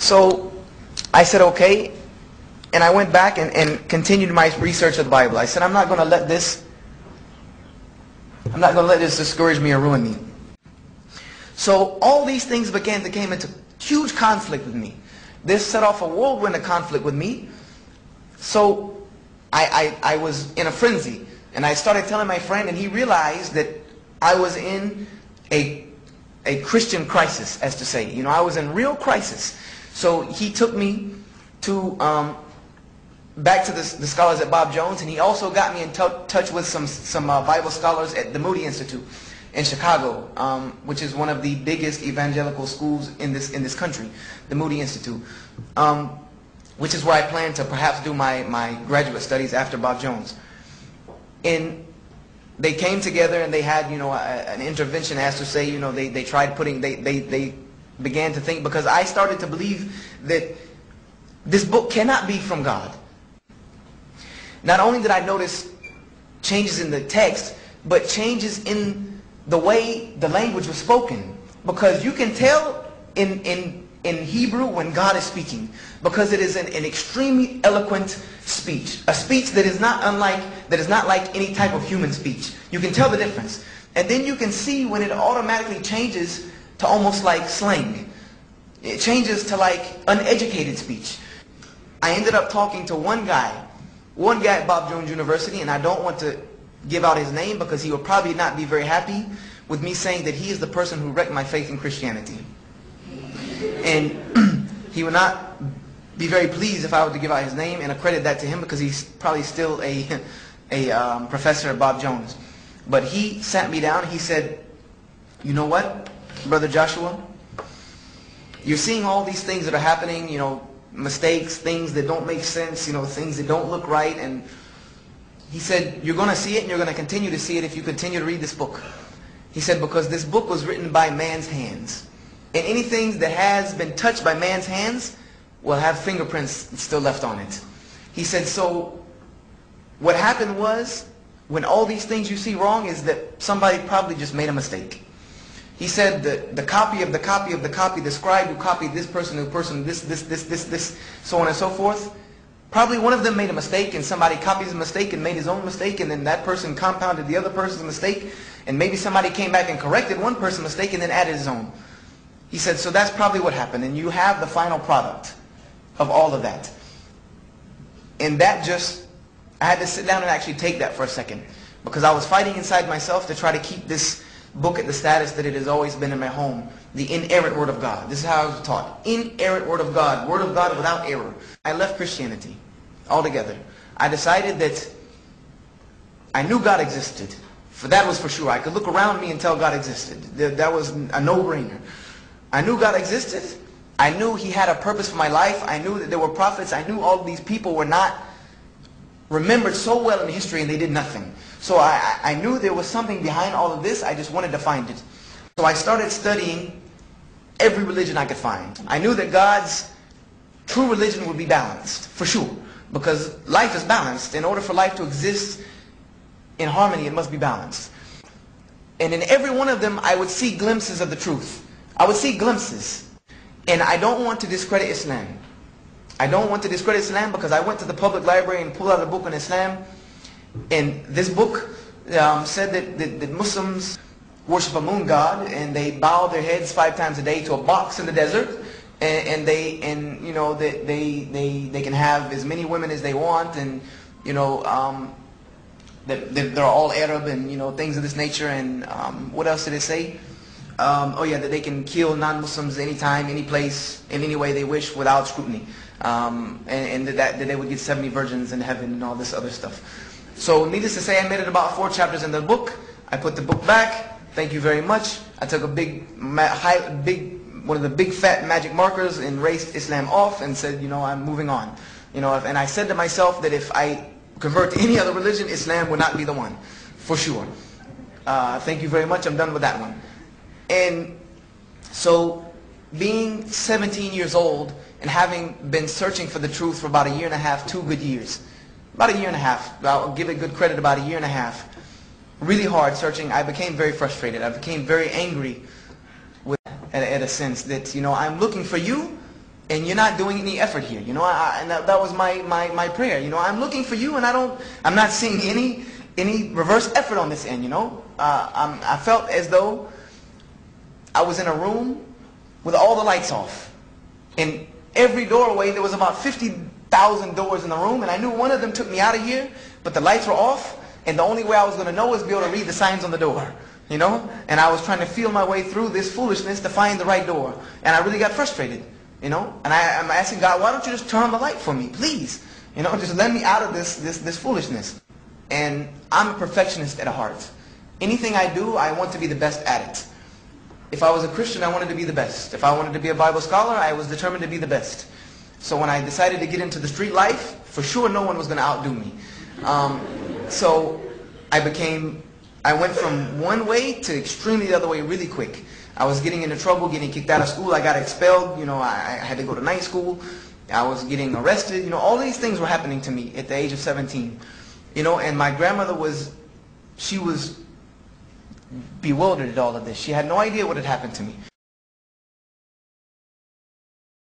So I said, okay. And I went back and continued my research of the Bible. I said, I'm not going to let this discourage me or ruin me. So all these things began to came into huge conflict with me. This set off a whirlwind of conflict with me. So I was in a frenzy. And I started telling my friend, and he realized that I was in a Christian crisis, as to say. You know, I was in real crisis. So he took me to back to the scholars at Bob Jones, and he also got me in touch with some Bible scholars at the Moody Institute in Chicago, which is one of the biggest evangelical schools in this country, the Moody Institute, which is where I plan to perhaps do my graduate studies after Bob Jones. And they came together and they had, you know, an intervention, as to say, you know, they tried putting, they began to think, because I started to believe that this book cannot be from God. Not only did I notice changes in the text, but changes in the way the language was spoken. Because you can tell in Hebrew when God is speaking, because it is an extremely eloquent speech, a speech that is not like any type of human speech. You can tell the difference. And then you can see when it automatically changes to almost like slang. It changes to like uneducated speech. I ended up talking to one guy at Bob Jones University, and I don't want to give out his name because he will probably not be very happy with me saying that he is the person who wrecked my faith in Christianity. And he would not be very pleased if I were to give out his name and accredit that to him, because he's probably still a professor at Bob Jones. But he sat me down and he said, you know what, Brother Joshua? You're seeing all these things that are happening, you know, mistakes, things that don't make sense, you know, things that don't look right. And he said, you're going to see it, and you're going to continue to see it if you continue to read this book. He said, because this book was written by man's hands. And anything that has been touched by man's hands will have fingerprints still left on it. He said, so what happened was, when all these things you see wrong, is that somebody probably just made a mistake. He said the copy of the copy of the copy, the scribe who copied this person, this, so on and so forth, probably one of them made a mistake, and somebody copied his mistake and made his own mistake, and then that person compounded the other person's mistake, and maybe somebody came back and corrected one person's mistake and then added his own. He said, so that's probably what happened, and you have the final product of all of that. And that just, I had to sit down and actually take that for a second, because I was fighting inside myself to try to keep this book at the status that it has always been in my home, the inerrant Word of God. This is how I was taught. Inerrant Word of God without error. I left Christianity altogether. I decided that I knew God existed. For that was for sure. I could look around me and tell God existed. That was a no-brainer. I knew God existed. I knew He had a purpose for my life. I knew that there were prophets. I knew all of these people were not remembered so well in history and they did nothing. So I knew there was something behind all of this. I just wanted to find it. So I started studying every religion I could find. I knew that God's true religion would be balanced, for sure. Because life is balanced. In order for life to exist in harmony, it must be balanced. And in every one of them, I would see glimpses of the truth. I would see glimpses. And I don't want to discredit Islam. I don't want to discredit Islam, because I went to the public library and pulled out a book on Islam. And this book said that Muslims worship a moon god, and they bow their heads 5 times a day to a box in the desert, and they can have as many women as they want, and you know that they're all Arab, and you know, things of this nature. And what else did it say? Oh yeah, that they can kill non-Muslims anytime, any place, in any way they wish without scrutiny, and that they would get 70 virgins in heaven and all this other stuff. So needless to say, I made it about 4 chapters in the book. I put the book back. Thank you very much. I took a one of the big fat magic markers and erased Islam off and said, you know, I'm moving on. You know, and I said to myself that if I convert to any other religion, Islam would not be the one, for sure. Thank you very much. I'm done with that one. And so, being 17 years old and having been searching for the truth for about 1.5 years, 2 good years, about 1.5 years, I'll give it good credit, about 1.5 years, really hard searching, I became very frustrated. I became very angry with, at a sense that, you know, I'm looking for you, and you're not doing any effort here. And that was my prayer. I'm looking for you, and I'm not seeing any reverse effort on this end. I felt as though I was in a room with all the lights off. In every doorway, there was about 50,000 doors in the room, and I knew one of them took me out of here, but the lights were off, and the only way I was going to know was be able to read the signs on the door. And I was trying to feel my way through this foolishness to find the right door. And I really got frustrated, and I'm asking God, why don't you just turn on the light for me, please? Just let me out of this foolishness. And I'm a perfectionist at heart. Anything I do, I want to be the best at it. If I was a Christian, I wanted to be the best. If I wanted to be a Bible scholar, I was determined to be the best. So when I decided to get into the street life, for sure no one was going to outdo me. So I went from one way to extremely the other way really quick. I was getting into trouble, getting kicked out of school. I got expelled. I had to go to night school. I was getting arrested. All these things were happening to me at the age of 17. And my grandmother she was bewildered at all of this. She had no idea what had happened to me.